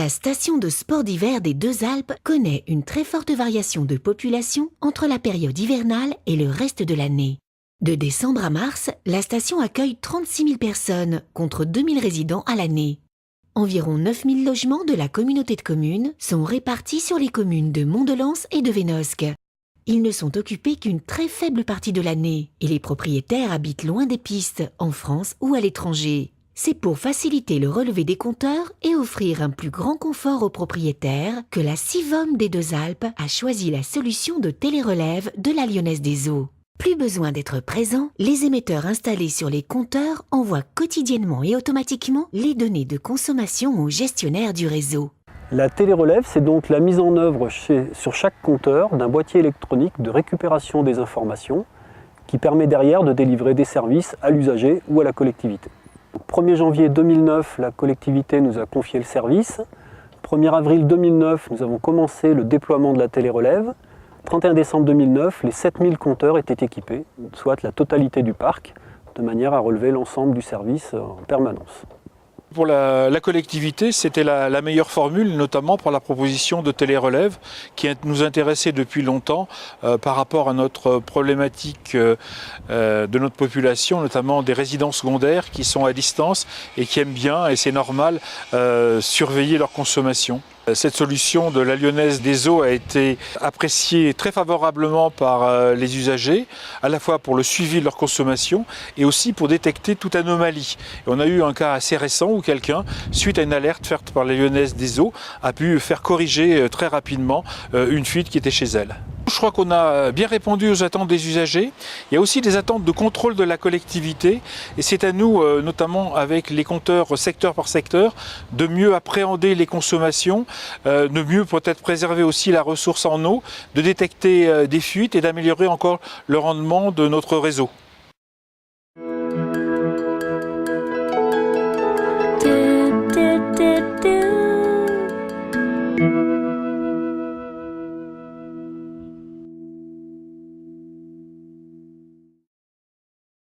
La station de sport d'hiver des Deux Alpes connaît une très forte variation de population entre la période hivernale et le reste de l'année. De décembre à mars, la station accueille 36 000 personnes contre 2 000 résidents à l'année. Environ 9 000 logements de la communauté de communes sont répartis sur les communes de Mont-de-Lans et de Vénosque. Ils ne sont occupés qu'une très faible partie de l'année et les propriétaires habitent loin des pistes, en France ou à l'étranger. C'est pour faciliter le relevé des compteurs et offrir un plus grand confort aux propriétaires que la Sivom des Deux Alpes a choisi la solution de télérelève de la Lyonnaise des Eaux. Plus besoin d'être présent, les émetteurs installés sur les compteurs envoient quotidiennement et automatiquement les données de consommation au gestionnaire du réseau. La télérelève, c'est donc la mise en œuvre sur chaque compteur d'un boîtier électronique de récupération des informations qui permet derrière de délivrer des services à l'usager ou à la collectivité. Au 1er janvier 2009, la collectivité nous a confié le service. 1er avril 2009, nous avons commencé le déploiement de la télérelève. 31 décembre 2009, les 7000 compteurs étaient équipés, soit la totalité du parc, de manière à relever l'ensemble du service en permanence. Pour la collectivité, c'était la meilleure formule, notamment pour la proposition de télérelève qui nous intéressait depuis longtemps par rapport à notre problématique de notre population, notamment des résidents secondaires qui sont à distance et qui aiment bien, et c'est normal, surveiller leur consommation. Cette solution de la Lyonnaise des Eaux a été appréciée très favorablement par les usagers, à la fois pour le suivi de leur consommation et aussi pour détecter toute anomalie. Et on a eu un cas assez récent où quelqu'un, suite à une alerte faite par la Lyonnaise des Eaux, a pu faire corriger très rapidement une fuite qui était chez elle. Je crois qu'on a bien répondu aux attentes des usagers. Il y a aussi des attentes de contrôle de la collectivité et c'est à nous, notamment avec les compteurs secteur par secteur, de mieux appréhender les consommations, de mieux peut-être préserver aussi la ressource en eau, de détecter des fuites et d'améliorer encore le rendement de notre réseau.